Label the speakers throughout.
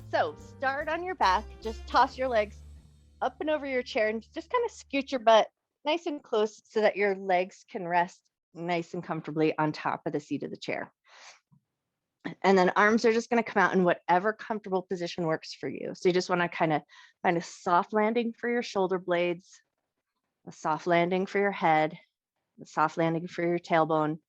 Speaker 1: So start on your back, just toss your legs up and over your chair and just kind of scoot your butt nice and close so that your legs can rest nice and comfortably on top of the seat of the chair. And then arms are just going to come out in whatever comfortable position works for you. So you just want to kind of find a soft landing for your shoulder blades, a soft landing for your head, a soft landing for your tailbone.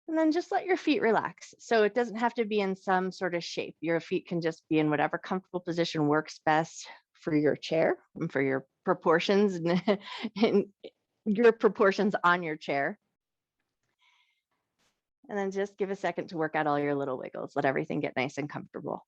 Speaker 1: And then just let your feet relax. So it doesn't have to be in some sort of shape. Your feet can just be in whatever comfortable position works best for your chair and for your proportions and your proportions on your chair. And then just give a second to work out all your little wiggles. Let everything get nice and comfortable.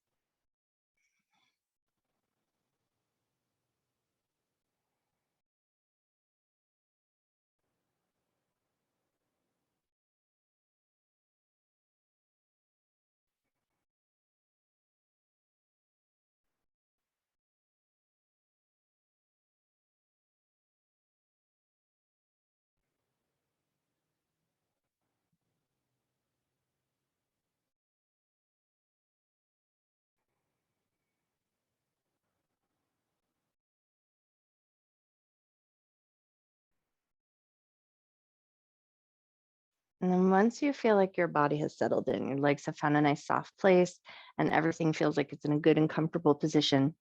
Speaker 1: And then once you feel like your body has settled in, your legs have found a nice soft place, and everything feels like it's in a good and comfortable position,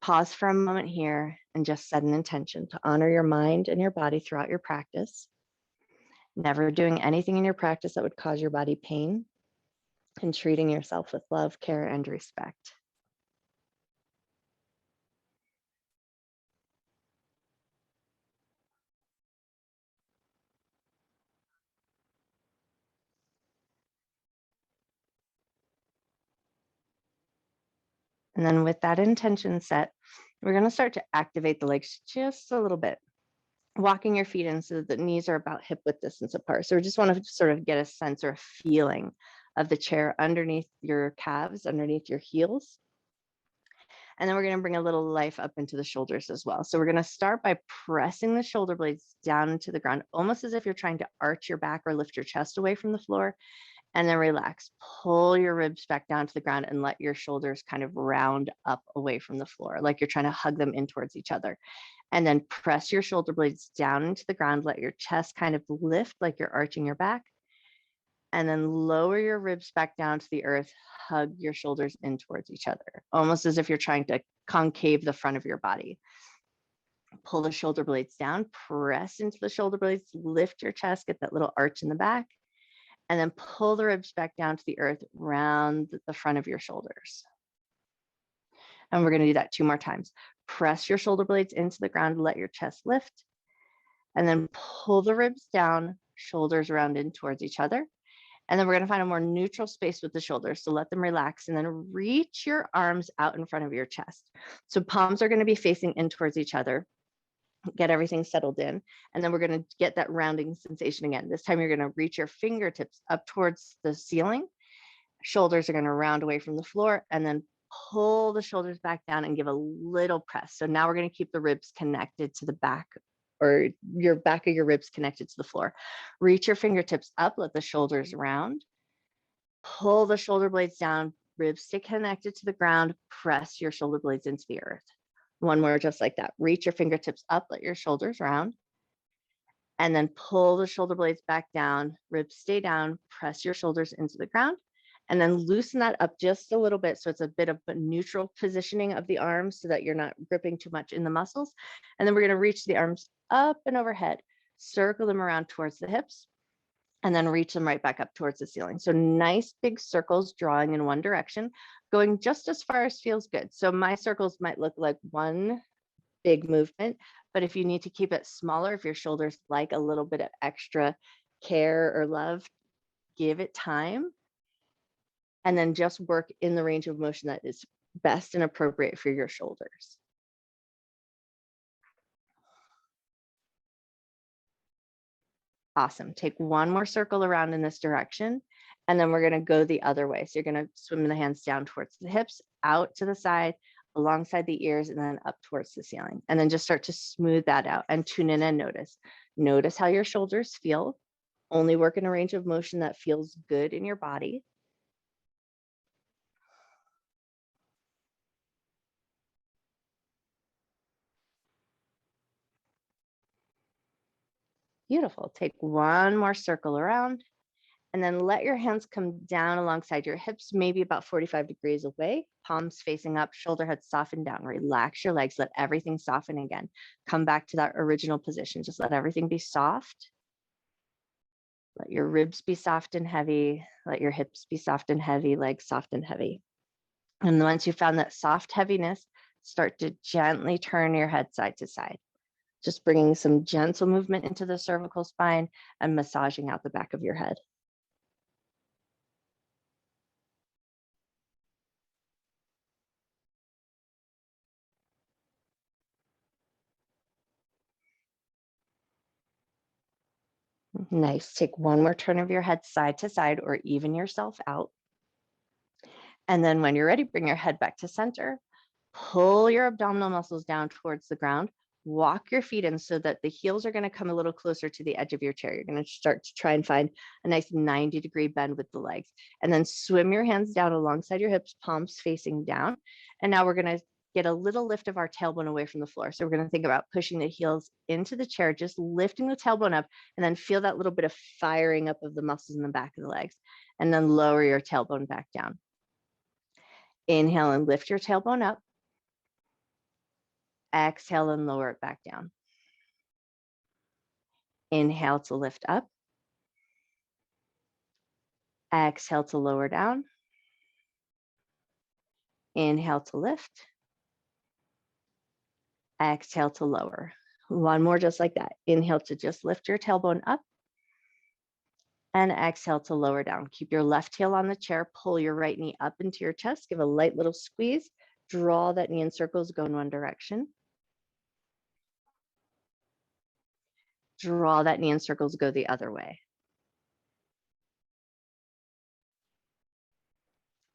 Speaker 1: pause for a moment here and just set an intention to honor your mind and your body throughout your practice, never doing anything in your practice that would cause your body pain, and treating yourself with love, care, and respect. And then with that intention set, we're going to start to activate the legs just a little bit, walking your feet in so that the knees are about hip width distance apart. So we just want to sort of get a sense or a feeling of the chair underneath your calves, underneath your heels. And then we're going to bring a little life up into the shoulders as well. So we're going to start by pressing the shoulder blades down into the ground, almost as if you're trying to arch your back or lift your chest away from the floor. And then relax, pull your ribs back down to the ground and let your shoulders kind of round up away from the floor, like you're trying to hug them in towards each other. And then press your shoulder blades down into the ground, let your chest kind of lift like you're arching your back. And then lower your ribs back down to the earth, hug your shoulders in towards each other, almost as if you're trying to concave the front of your body. Pull the shoulder blades down, press into the shoulder blades, lift your chest, get that little arch in the back. And then pull the ribs back down to the earth, round the front of your shoulders. And we're going to do that 2 more times. Press your shoulder blades into the ground, let your chest lift, and then pull the ribs down, shoulders round in towards each other. And then we're going to find a more neutral space with the shoulders. So let them relax and then reach your arms out in front of your chest. So palms are going to be facing in towards each other. Get everything settled in. And then we're going to get that rounding sensation again. This time you're going to reach your fingertips up towards the ceiling. Shoulders are going to round away from the floor and then pull the shoulders back down and give a little press. So now we're going to keep the ribs connected to the back, or your back of your ribs connected to the floor. Reach your fingertips up, let the shoulders round. Pull the shoulder blades down, ribs stay connected to the ground, press your shoulder blades into the earth. One more just like that. Reach your fingertips up, let your shoulders round. And then pull the shoulder blades back down, ribs stay down, press your shoulders into the ground. And then loosen that up just a little bit. So it's a bit of a neutral positioning of the arms so that you're not gripping too much in the muscles. And then we're going to reach the arms up and overhead, circle them around towards the hips, and then reach them right back up towards the ceiling. So nice big circles drawing in one direction, going just as far as feels good. So my circles might look like one big movement, but if you need to keep it smaller, if your shoulders like a little bit of extra care or love, give it time. And then just work in the range of motion that is best and appropriate for your shoulders. Awesome. Take one more circle around in this direction, and then we're going to go the other way. So you're going to swim the hands down towards the hips, out to the side, alongside the ears, and then up towards the ceiling. And then just start to smooth that out and tune in and notice. Notice how your shoulders feel. Only work in a range of motion that feels good in your body. Beautiful. Take one more circle around, and then let your hands come down alongside your hips, maybe about 45 degrees away, palms facing up, shoulder head soften down. Relax your legs, let everything soften again. Come back to that original position. Just let everything be soft. Let your ribs be soft and heavy. Let your hips be soft and heavy, legs soft and heavy. And once you found that soft heaviness, start to gently turn your head side to side. Just bringing some gentle movement into the cervical spine and massaging out the back of your head. Nice. Take one more turn of your head side to side or even yourself out. And then when you're ready, bring your head back to center. Pull your abdominal muscles down towards the ground. Walk your feet in so that the heels are going to come a little closer to the edge of your chair. You're going to start to try and find a nice 90-degree bend with the legs. And then swim your hands down alongside your hips, palms facing down. And now we're going to get a little lift of our tailbone away from the floor. So we're going to think about pushing the heels into the chair, just lifting the tailbone up, and then feel that little bit of firing up of the muscles in the back of the legs. And then lower your tailbone back down. Inhale and lift your tailbone up. Exhale and lower it back down. Inhale to lift up. Exhale to lower down. Inhale to lift. Exhale to lower. One more just like that. Inhale to just lift your tailbone up. And exhale to lower down. Keep your left heel on the chair. Pull your right knee up into your chest. Give a light little squeeze. Draw that knee in circles, go in one direction. Draw that knee in circles, go the other way.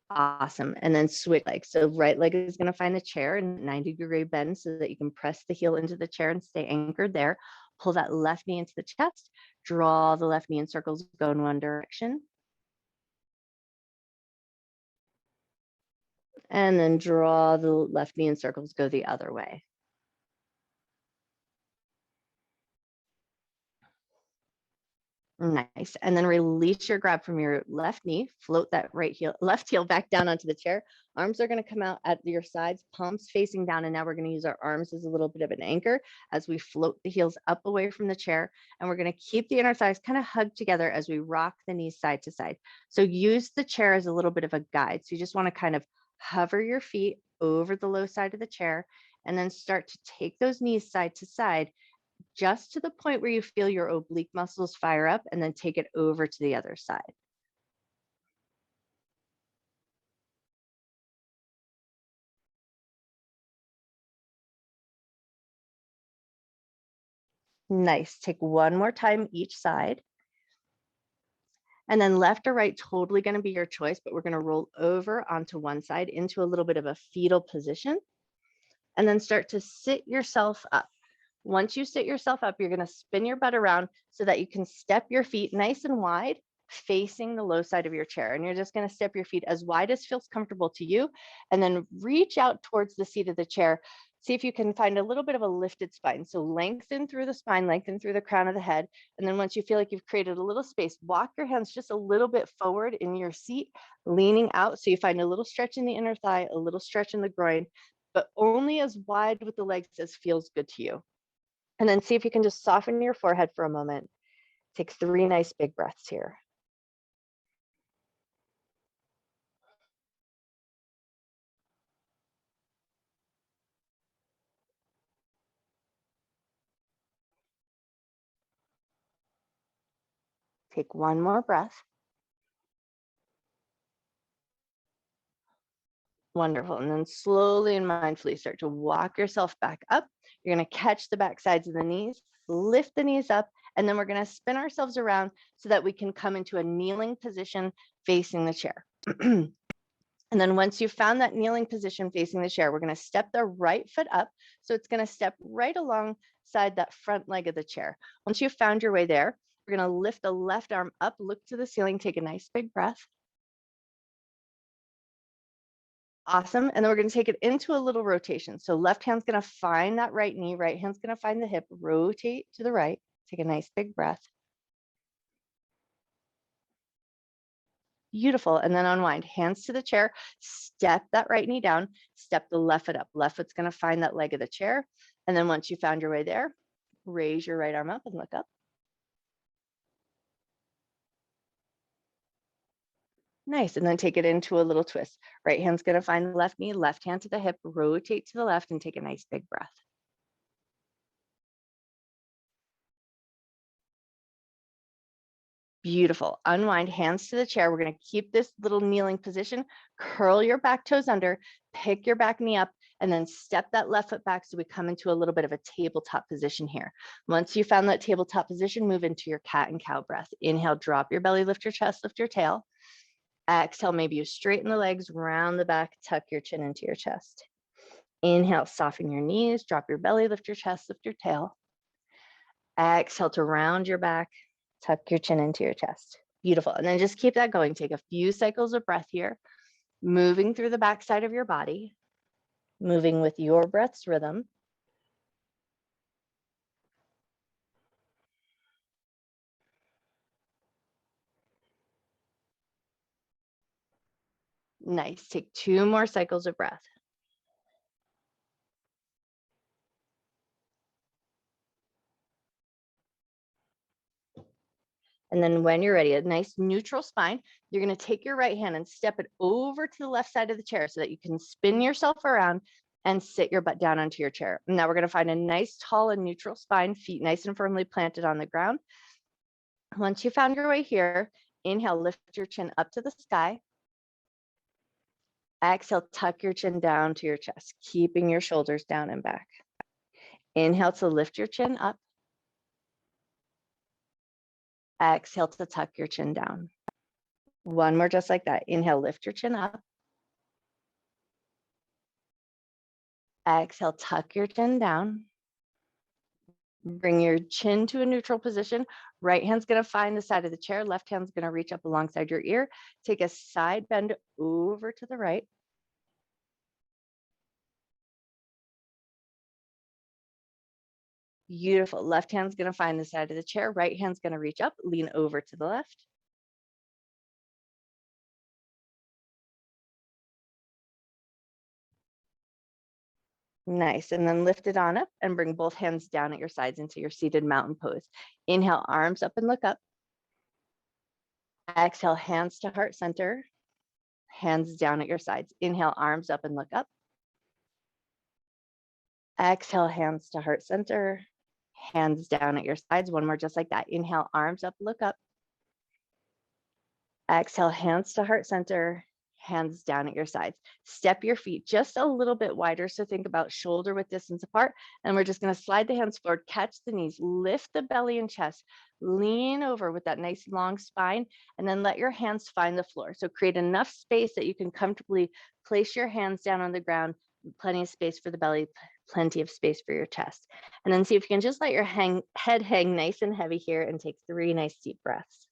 Speaker 1: Awesome. And then switch legs. So right leg is going to find the chair in 90-degree bend so that you can press the heel into the chair and stay anchored there. Pull that left knee into the chest. Draw the left knee in circles, go in one direction. And then draw the left knee in circles, go the other way. Nice. And then release your grab from your left knee, float that left heel back down onto the chair. Arms are going to come out at your sides, palms facing down. And now we're going to use our arms as a little bit of an anchor as we float the heels up away from the chair. And we're going to keep the inner thighs kind of hugged together as we rock the knees side to side. So use the chair as a little bit of a guide. So you just want to kind of hover your feet over the low side of the chair and then start to take those knees side to side, just to the point where you feel your oblique muscles fire up, and then take it over to the other side. Nice. Take one more time each side. And then left or right, totally going to be your choice, but we're going to roll over onto one side into a little bit of a fetal position, and then start to sit yourself up. Once you sit yourself up, you're going to spin your butt around so that you can step your feet nice and wide, facing the low side of your chair. And you're just going to step your feet as wide as feels comfortable to you, and then reach out towards the seat of the chair. See if you can find a little bit of a lifted spine. So lengthen through the spine, lengthen through the crown of the head. And then once you feel like you've created a little space, walk your hands just a little bit forward in your seat, leaning out. So you find a little stretch in the inner thigh, a little stretch in the groin, but only as wide with the legs as feels good to you. And then see if you can just soften your forehead for a moment. Take 3 nice big breaths here. Take one more breath. Wonderful. And then slowly and mindfully start to walk yourself back up. You're going to catch the back sides of the knees, lift the knees up, and then we're going to spin ourselves around so that we can come into a kneeling position facing the chair. And then once you've found that kneeling position facing the chair, we're going to step the right foot up. So it's going to step right alongside that front leg of the chair. Once you've found your way there, we're going to lift the left arm up, look to the ceiling, take a nice big breath. Awesome. And then we're going to take it into a little rotation. So left hand's going to find that right knee, right hand's going to find the hip, rotate to the right. Take a nice big breath. Beautiful. And then unwind. Hands to the chair. Step that right knee down. Step the left foot up. Left foot's going to find that leg of the chair. And then once you found your way there, raise your right arm up and look up. Nice. And then take it into a little twist. Right hand's going to find the left knee, left hand to the hip, rotate to the left and take a nice big breath. Beautiful. Unwind, hands to the chair. We're going to keep this little kneeling position. Curl your back toes under, pick your back knee up, and then step that left foot back so we come into a little bit of a tabletop position here. Once you found that tabletop position, move into your cat and cow breath. Inhale, drop your belly, lift your chest, lift your tail. Exhale, maybe you straighten the legs, round the back, tuck your chin into your chest. Inhale, soften your knees, drop your belly, lift your chest, lift your tail. Exhale to round your back, tuck your chin into your chest. Beautiful. And then just keep that going. Take a few cycles of breath here, moving through the backside of your body, moving with your breath's rhythm. Nice. Take 2 more cycles of breath. And then when you're ready, a nice neutral spine, you're going to take your right hand and step it over to the left side of the chair so that you can spin yourself around and sit your butt down onto your chair. Now we're going to find a nice tall and neutral spine, feet nice and firmly planted on the ground. Once you found your way here, inhale, lift your chin up to the sky. Exhale, tuck your chin down to your chest, keeping your shoulders down and back. Inhale to lift your chin up. Exhale to tuck your chin down. One more just like that. Inhale, lift your chin up. Exhale, tuck your chin down. Bring your chin to a neutral position. Right hand's going to find the side of the chair. Left hand's going to reach up alongside your ear. Take a side bend over to the right. Beautiful. Left hand's going to find the side of the chair. Right hand's going to reach up, lean over to the left. Nice. And then lift it on up and bring both hands down at your sides into your seated mountain pose. Inhale, arms up and look up. Exhale, hands to heart center. Hands down at your sides. Inhale, arms up and look up. Exhale, hands to heart center. Hands down at your sides. One more just like that. Inhale, arms up, look up. Exhale, hands to heart center. Hands down at your sides. Step your feet just a little bit wider. So think about shoulder width distance apart. And we're just going to slide the hands forward, catch the knees, lift the belly and chest, lean over with that nice long spine, and then let your hands find the floor. So create enough space that you can comfortably place your hands down on the ground, plenty of space for the belly, plenty of space for your chest. And then see if you can just let your head hang nice and heavy here and take 3 nice deep breaths.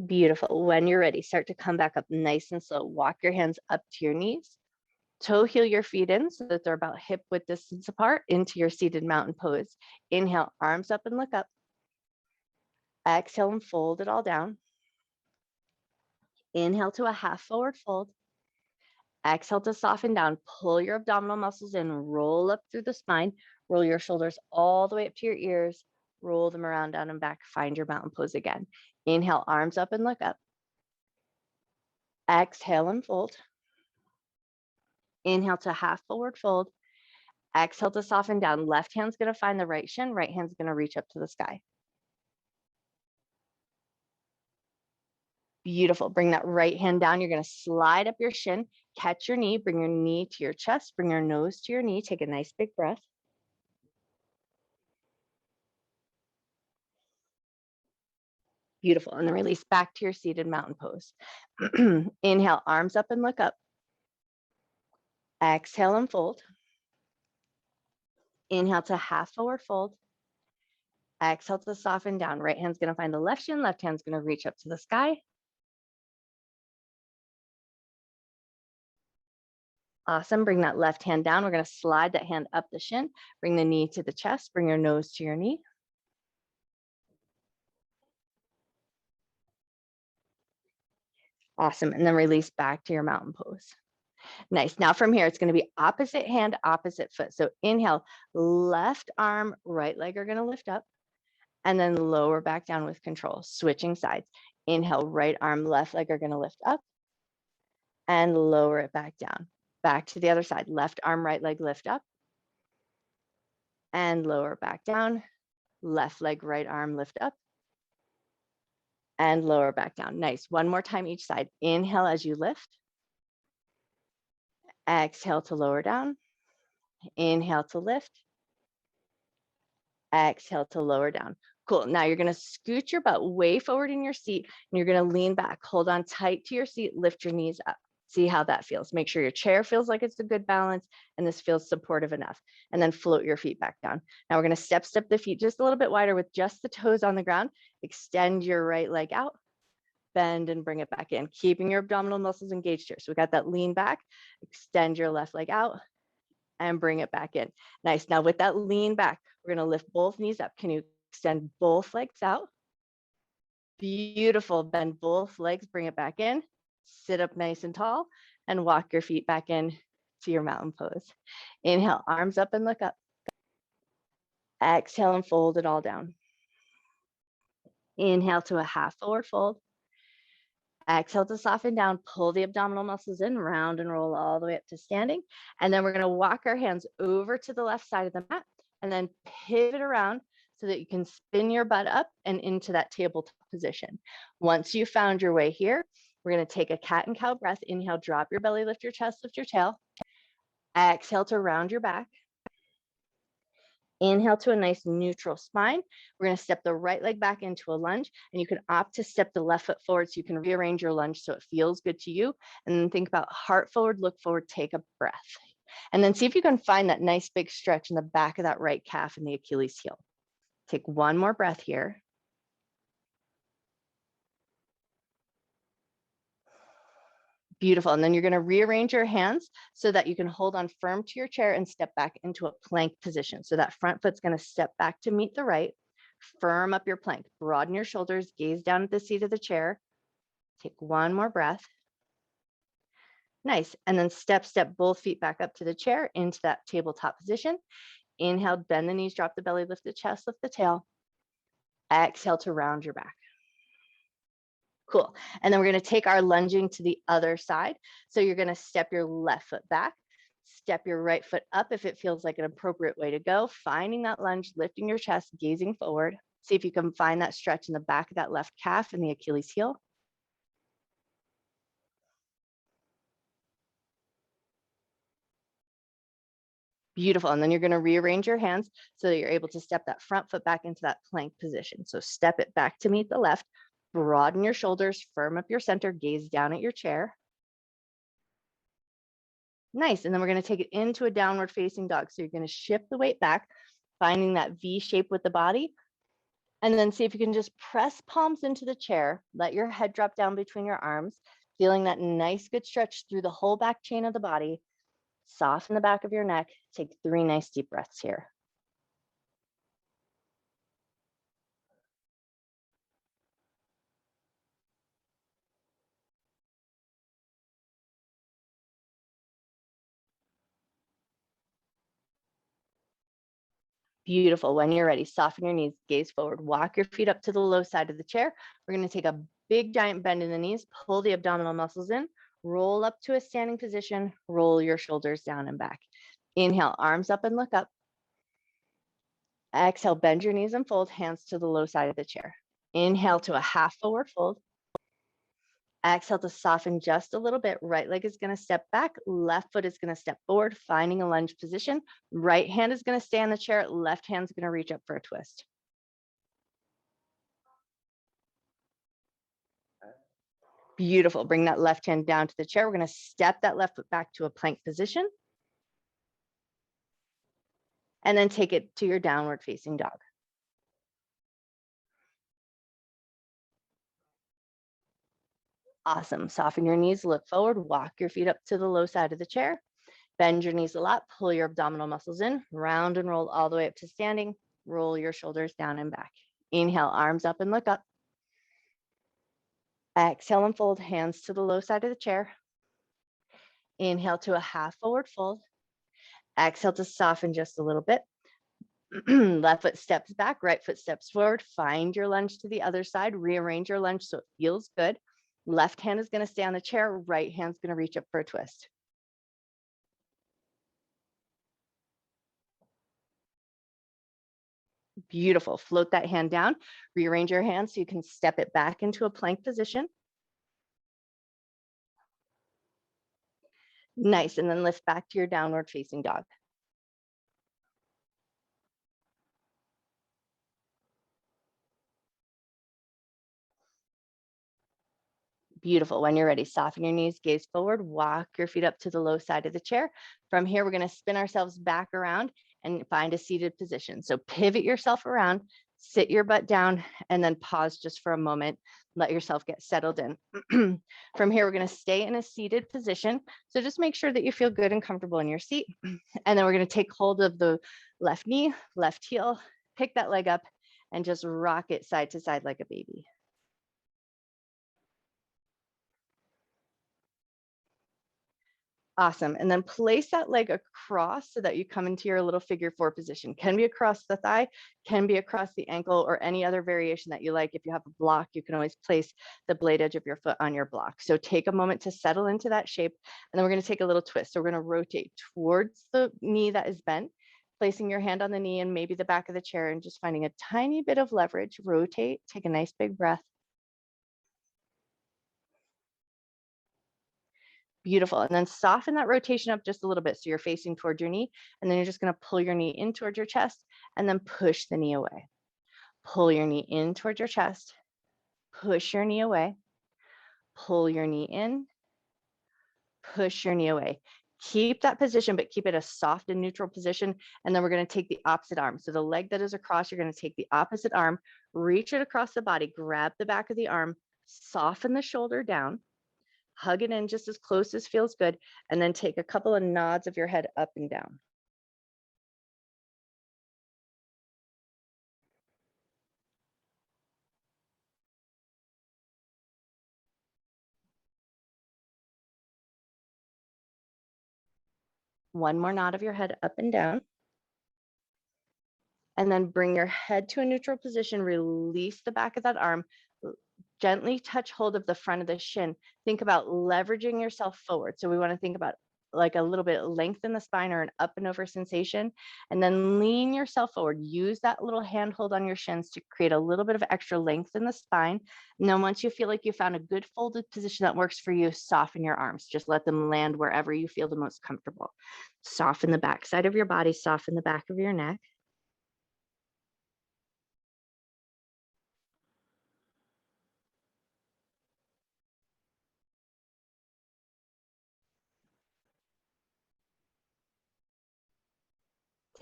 Speaker 1: Beautiful. When you're ready, start to come back up nice and slow. Walk your hands up to your knees. Toe heel your feet in so that they're about hip width distance apart into your seated mountain pose. Inhale, arms up and look up. Exhale and fold it all down. Inhale to a half forward fold. Exhale to soften down. Pull your abdominal muscles in, roll up through the spine. Roll your shoulders all the way up to your ears. Roll them around, down and back. Find your mountain pose again. Inhale, arms up and look up. Exhale and fold. Inhale to half forward fold. Exhale to soften down. Left hand's going to find the right shin. Right hand's going to reach up to the sky. Beautiful. Bring that right hand down. You're going to slide up your shin, catch your knee, bring your knee to your chest, bring your nose to your knee. Take a nice big breath. Beautiful. And then release back to your seated mountain pose. Inhale, arms up and look up. Exhale and fold. Inhale to half forward fold. Exhale to soften down. Right hand's going to find the left shin, left hand's going to reach up to the sky. Awesome. Bring that left hand down. We're going to slide that hand up the shin. Bring the knee to the chest. Bring your nose to your knee. Awesome. And then release back to your mountain pose. Nice. Now from here, it's going to be opposite hand, opposite foot. So inhale, left arm, right leg are going to lift up, and then lower back down with control, switching sides. Inhale, right arm, left leg are going to lift up and lower it back down. Back to the other side. Left arm, right leg lift up and lower back down. Left leg, right arm lift up and lower back down. Nice. One more time each side. Inhale as you lift. Exhale to lower down. Inhale to lift. Exhale to lower down. Cool. Now you're going to scoot your butt way forward in your seat and you're going to lean back. Hold on tight to your seat. Lift your knees up. See how that feels. Make sure your chair feels like it's a good balance and this feels supportive enough. And then float your feet back down. Now we're going to step the feet just a little bit wider with just the toes on the ground. Extend your right leg out. Bend and bring it back in, keeping your abdominal muscles engaged here. So we got that lean back. Extend your left leg out and bring it back in. Nice. Now with that lean back, we're going to lift both knees up. Can you extend both legs out? Beautiful. Bend both legs, bring it back in. Sit up nice and tall and walk your feet back in to your mountain pose. Inhale, arms up and look up. Exhale and fold it all down. Inhale to a half forward fold. Exhale to soften down, pull the abdominal muscles in, round and roll all the way up to standing. And then we're going to walk our hands over to the left side of the mat and then pivot around so that you can spin your butt up and into that tabletop position. Once you found your way here, we're going to take a cat and cow breath. Inhale, drop your belly, lift your chest, lift your tail. Exhale to round your back. Inhale to a nice neutral spine. We're going to step the right leg back into a lunge, and you can opt to step the left foot forward so you can rearrange your lunge so it feels good to you. And then think about heart forward, look forward, take a breath. And then see if you can find that nice big stretch in the back of that right calf and the Achilles heel. Take one more breath here. Beautiful. And then you're going to rearrange your hands so that you can hold on firm to your chair and step back into a plank position. So that front foot's going to step back to meet the right. Firm up your plank. Broaden your shoulders. Gaze down at the seat of the chair. Take one more breath. Nice. And then step both feet back up to the chair into that tabletop position. Inhale, bend the knees, drop the belly, lift the chest, lift the tail. Exhale to round your back. Cool. And then we're going to take our lunging to the other side. So you're going to step your left foot back, step your right foot up if it feels like an appropriate way to go, finding that lunge, lifting your chest, gazing forward. See if you can find that stretch in the back of that left calf and the Achilles heel. Beautiful. And then you're going to rearrange your hands so that you're able to step that front foot back into that plank position. So step it back to meet the left. Broaden your shoulders, firm up your center, gaze down at your chair. Nice. And then we're going to take it into a downward facing dog. So you're going to shift the weight back, finding that V shape with the body. And then see if you can just press palms into the chair. Let your head drop down between your arms, feeling that nice good stretch through the whole back chain of the body. Soften the back of your neck. Take 3 nice deep breaths here. Beautiful. When you're ready, soften your knees, gaze forward, walk your feet up to the low side of the chair. We're going to take a big giant bend in the knees, pull the abdominal muscles in, roll up to a standing position, roll your shoulders down and back. Inhale, arms up and look up. Exhale, bend your knees and fold, hands to the low side of the chair. Inhale to a half forward fold. Exhale to soften just a little bit. Right leg is going to step back. Left foot is going to step forward, finding a lunge position. Right hand is going to stay on the chair. Left hand is going to reach up for a twist. Beautiful. Bring that left hand down to the chair. We're going to step that left foot back to a plank position. And then take it to your downward facing dog. Awesome. Soften your knees, look forward, walk your feet up to the low side of the chair. Bend your knees a lot, pull your abdominal muscles in, round and roll all the way up to standing. Roll your shoulders down and back. Inhale, arms up and look up. Exhale and fold, hands to the low side of the chair. Inhale to a half forward fold. Exhale to soften just a little bit. Left foot steps back, right foot steps forward. Find your lunge to the other side. Rearrange your lunge so it feels good. Left hand is going to stay on the chair. Right hand's going to reach up for a twist. Beautiful. Float that hand down. Rearrange your hands so you can step it back into a plank position. Nice. And then lift back to your downward facing dog. Beautiful. When you're ready, soften your knees, gaze forward, walk your feet up to the low side of the chair. From here, we're going to spin ourselves back around and find a seated position. So pivot yourself around, sit your butt down, and then pause just for a moment. Let yourself get settled in. From here, we're going to stay in a seated position. So just make sure that you feel good and comfortable in your seat. And then we're going to take hold of the left knee, left heel, pick that leg up, and just rock it side to side like a baby. Awesome. And then place that leg across so that you come into your little figure four position. Can be across the thigh, can be across the ankle, or any other variation that you like. If you have a block, you can always place the blade edge of your foot on your block. So take a moment to settle into that shape. And then we're going to take a little twist. So we're going to rotate towards the knee that is bent, placing your hand on the knee and maybe the back of the chair and just finding a tiny bit of leverage. Rotate, take a nice big breath. Beautiful. And then soften that rotation up just a little bit. So you're facing toward your knee, and then you're just going to pull your knee in towards your chest and then push the knee away. Pull your knee in towards your chest, push your knee away, pull your knee in, push your knee away. Keep that position, but keep it a soft and neutral position. And then we're going to take the opposite arm. So the leg that is across, you're going to take the opposite arm, reach it across the body, grab the back of the arm, soften the shoulder down. Hug it in just as close as feels good, and then take a couple of nods of your head up and down. One more nod of your head up and down. And then bring your head to a neutral position, release the back of that arm, gently touch hold of the front of the shin. Think about leveraging yourself forward. So we want to think about like a little bit of length in the spine or an up and over sensation, and then lean yourself forward. Use that little handhold on your shins to create a little bit of extra length in the spine. And then once you feel like you found a good folded position that works for you, soften your arms. Just let them land wherever you feel the most comfortable. Soften the back side of your body, soften the back of your neck.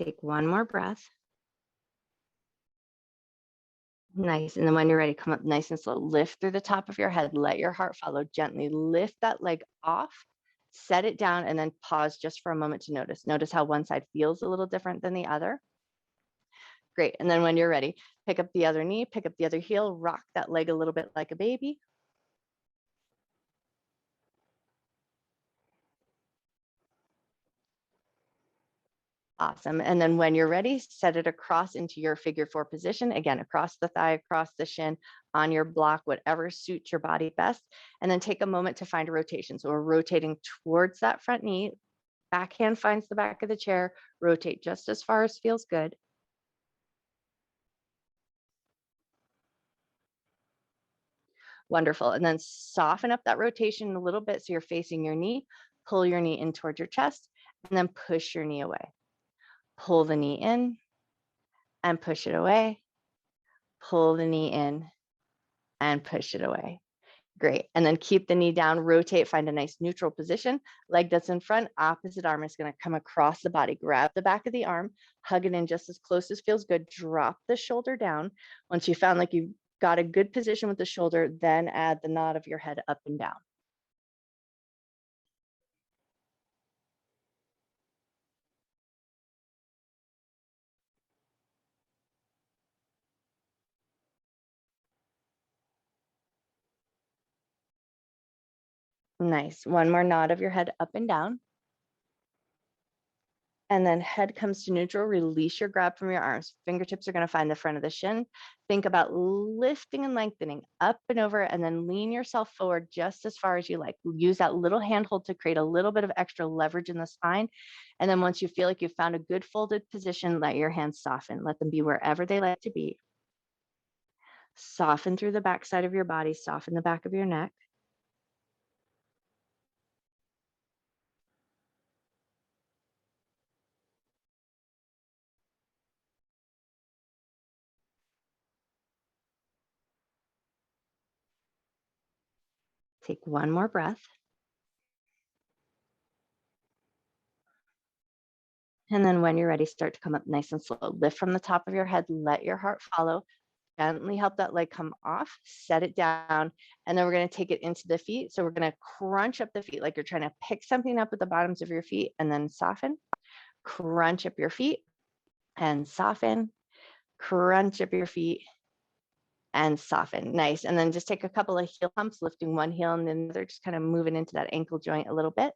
Speaker 1: Take one more breath. Nice. And then when you're ready, come up nice and slow. Lift through the top of your head. Let your heart follow. Gently lift that leg off, set it down, and then pause just for a moment to notice. Notice how one side feels a little different than the other. Great. And then when you're ready, pick up the other knee, pick up the other heel, rock that leg a little bit like a baby. Awesome. And then when you're ready, set it across into your figure four position. Again, across the thigh, across the shin, on your block, whatever suits your body best. And then take a moment to find a rotation. So we're rotating towards that front knee. Back hand finds the back of the chair. Rotate just as far as feels good. Wonderful. And then soften up that rotation a little bit so you're facing your knee. Pull your knee in towards your chest, and then push your knee away. Pull the knee in and push it away. Pull the knee in and push it away. Great. And then keep the knee down, rotate, find a nice neutral position. Leg that's in front, opposite arm is going to come across the body. Grab the back of the arm, hug it in just as close as feels good. Drop the shoulder down. Once you found like you got a good position with the shoulder, then add the nod of your head up and down. Nice. One more nod of your head up and down. And then head comes to neutral, release your grab from your arms. Fingertips are going to find the front of the shin. Think about lifting and lengthening up and over, and then lean yourself forward just as far as you like. Use that little handhold to create a little bit of extra leverage in the spine. And then once you feel like you've found a good folded position, let your hands soften. Let them be wherever they like to be. Soften through the back side of your body, soften the back of your neck. Take one more breath. And then when you're ready, start to come up nice and slow. Lift from the top of your head, let your heart follow. Gently help that leg come off, set it down, and then we're going to take it into the feet. So we're going to crunch up the feet like you're trying to pick something up with the bottoms of your feet, and then soften. Crunch up your feet and soften. Crunch up your feet and soften. Nice. And then just take a couple of heel pumps, lifting one heel and then the other, just kind of moving into that ankle joint a little bit.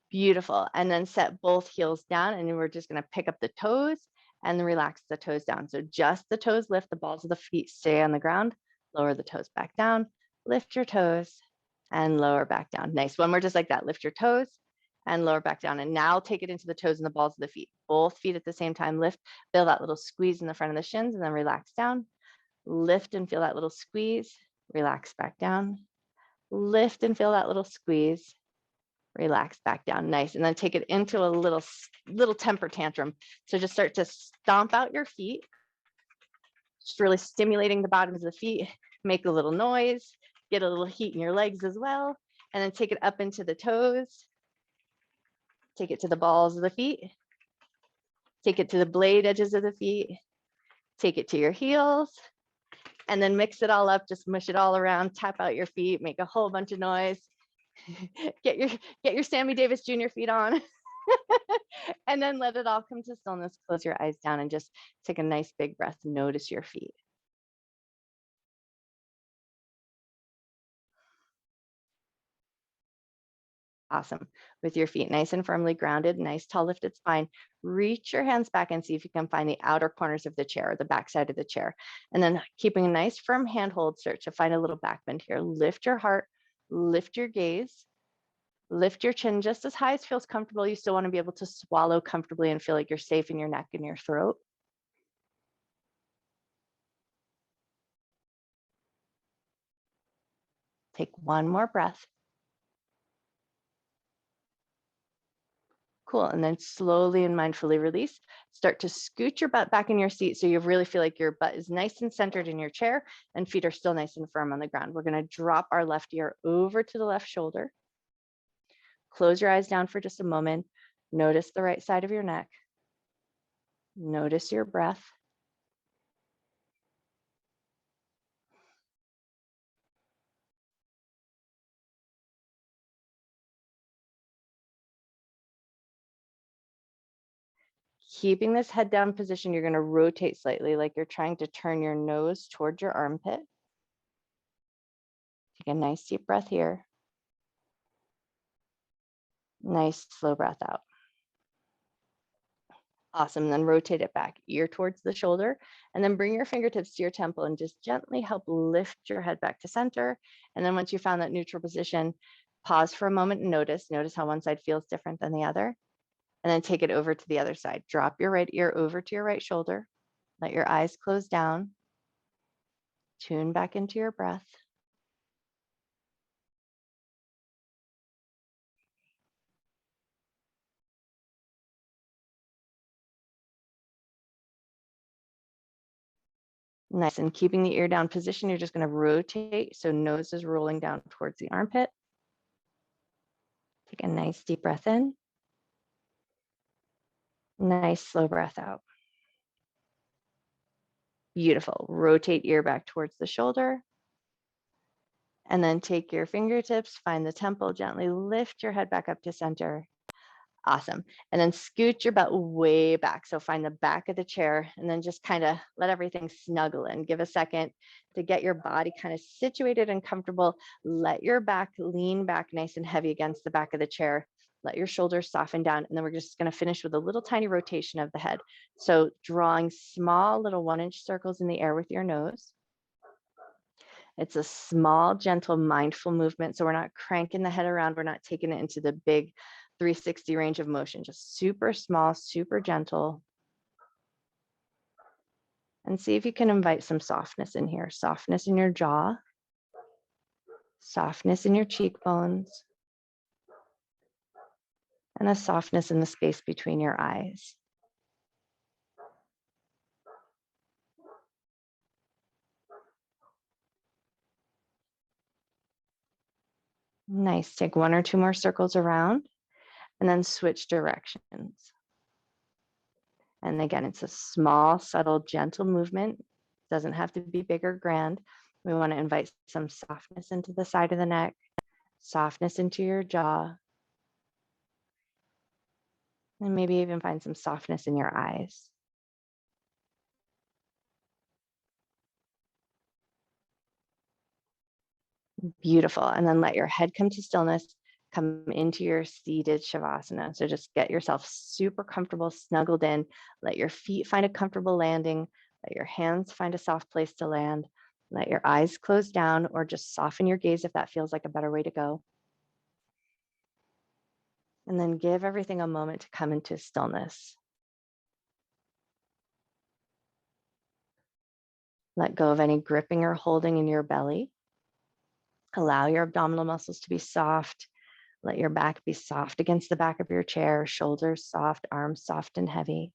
Speaker 1: Beautiful. And then set both heels down, and then we're just going to pick up the toes and relax the toes down. So just the toes lift, the balls of the feet stay on the ground, lower the toes back down, lift your toes and lower back down. Nice. One more just like that. Lift your toes and lower back down. And now take it into the toes and the balls of the feet. Both feet at the same time. Lift, feel that little squeeze in the front of the shins, and then relax down. Lift and feel that little squeeze, relax back down. Lift and feel that little squeeze, relax back down. Nice. And then take it into a little temper tantrum. So just start to stomp out your feet, just really stimulating the bottoms of the feet, make a little noise, get a little heat in your legs as well. And then take it up into the toes, take it to the balls of the feet, take it to the blade edges of the feet, take it to your heels, and then mix it all up, just mush it all around, tap out your feet, make a whole bunch of noise. Get your Sammy Davis Jr. feet on. And then let it all come to stillness. Close your eyes down and just take a nice big breath. Notice your feet. Awesome. With your feet nice and firmly grounded, nice tall lifted spine, reach your hands back and see if you can find the outer corners of the chair or the back side of the chair. And then keeping a nice firm handhold, start to find a little back bend here. Lift your heart, lift your gaze. Lift your chin just as high as feels comfortable. You still want to be able to swallow comfortably and feel like you're safe in your neck and your throat. Take one more breath. Cool. And then slowly and mindfully release. Start to scoot your butt back in your seat so you really feel like your butt is nice and centered in your chair and feet are still nice and firm on the ground. We're going to drop our left ear over to the left shoulder. Close your eyes down for just a moment. Notice the right side of your neck. Notice your breath. Keeping this head down position, you're going to rotate slightly like you're trying to turn your nose towards your armpit. Take a nice deep breath here. Nice slow breath out. Awesome. Then rotate it back, ear towards the shoulder, and then bring your fingertips to your temple and just gently help lift your head back to center. And then once you found that neutral position, pause for a moment and notice how one side feels different than the other. And then take it over to the other side. Drop your right ear over to your right shoulder. Let your eyes close down. Tune back into your breath. Nice. And keeping the ear down position, you're just going to rotate. So nose is rolling down towards the armpit. Take a nice deep breath in. Nice slow breath out. Beautiful. Rotate ear back towards the shoulder. And then take your fingertips, find the temple, gently lift your head back up to center. Awesome. And then scoot your butt way back. So find the back of the chair and then just kind of let everything snuggle in. Give a second to get your body kind of situated and comfortable. Let your back lean back nice and heavy against the back of the chair. Let your shoulders soften down. And then we're just going to finish with a little tiny rotation of the head. So drawing small little 1-inch circles in the air with your nose. It's a small, gentle, mindful movement. So we're not cranking the head around. We're not taking it into the big 360 range of motion, just super small, super gentle. And see if you can invite some softness in here. Softness in your jaw, softness in your cheekbones, and a softness in the space between your eyes. Nice. Take 1 or 2 more circles around and then switch directions. And again, it's a small, subtle, gentle movement. Doesn't have to be big or grand. We want to invite some softness into the side of the neck, softness into your jaw, and maybe even find some softness in your eyes. Beautiful. And then let your head come to stillness, come into your seated Shavasana. So just get yourself super comfortable, snuggled in. Let your feet find a comfortable landing. Let your hands find a soft place to land. Let your eyes close down or just soften your gaze if that feels like a better way to go. And then give everything a moment to come into stillness. Let go of any gripping or holding in your belly. Allow your abdominal muscles to be soft. Let your back be soft against the back of your chair, shoulders soft, arms soft and heavy.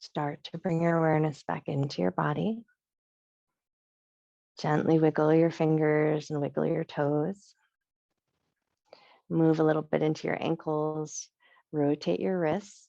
Speaker 1: Start to bring your awareness back into your body. Gently wiggle your fingers and wiggle your toes. Move a little bit into your ankles. Rotate your wrists.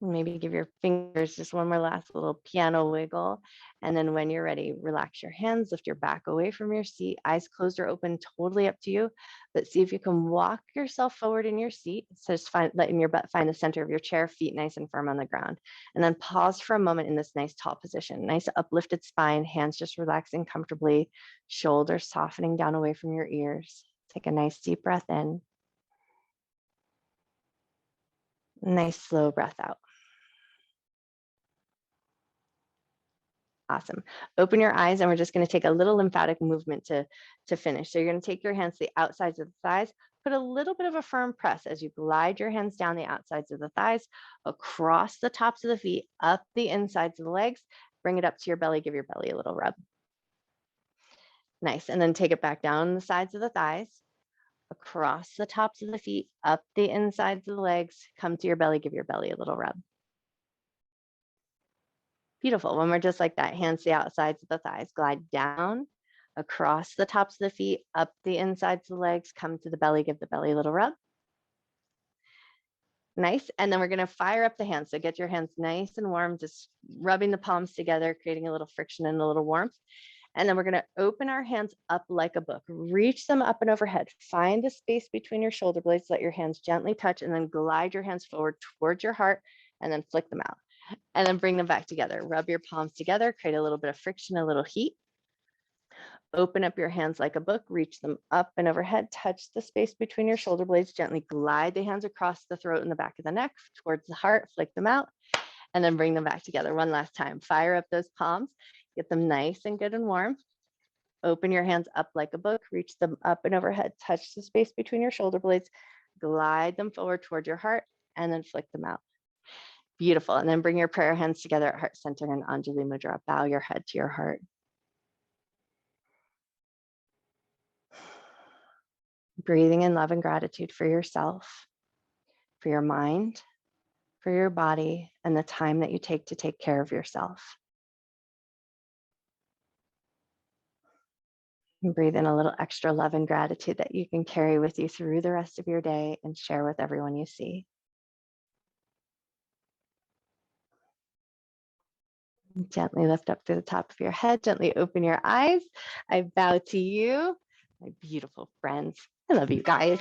Speaker 1: Maybe give your fingers just one more last little piano wiggle. And then when you're ready, relax your hands, lift your back away from your seat, eyes closed or open, totally up to you. But see if you can walk yourself forward in your seat. So just letting your butt find the center of your chair, feet nice and firm on the ground. And then pause for a moment in this nice tall position. Nice uplifted spine, hands just relaxing comfortably, shoulders softening down away from your ears. Take a nice deep breath in. Nice slow breath out. Awesome. Open your eyes and we're just going to take a little lymphatic movement to finish. So you're going to take your hands to the outsides of the thighs, put a little bit of a firm press as you glide your hands down the outsides of the thighs, across the tops of the feet, up the insides of the legs, bring it up to your belly, give your belly a little rub. Nice. And then take it back down the sides of the thighs, across the tops of the feet, up the insides of the legs, come to your belly, give your belly a little rub. Beautiful. When we're just like that, hands to the outsides of the thighs, glide down across the tops of the feet, up the insides of the legs, come to the belly, give the belly a little rub. Nice. And then we're going to fire up the hands. So get your hands nice and warm, just rubbing the palms together, creating a little friction and a little warmth. And then we're going to open our hands up like a book, reach them up and overhead, find a space between your shoulder blades, let your hands gently touch, and then glide your hands forward towards your heart and then flick them out. And then bring them back together. Rub your palms together, create a little bit of friction, a little heat. Open up your hands like a book, reach them up and overhead, touch the space between your shoulder blades, gently glide the hands across the throat and the back of the neck towards the heart, flick them out, and then bring them back together one last time. Fire up those palms, get them nice and good and warm. Open your hands up like a book, reach them up and overhead, touch the space between your shoulder blades, glide them forward toward your heart, and then flick them out. Beautiful. And then bring your prayer hands together at heart center and Anjali Mudra. Bow your head to your heart. Breathing in love and gratitude for yourself, for your mind, for your body, and the time that you take to take care of yourself. And breathe in a little extra love and gratitude that you can carry with you through the rest of your day and share with everyone you see. Gently lift up to the top of your head, gently open your eyes. I bow to you, my beautiful friends. I love you guys.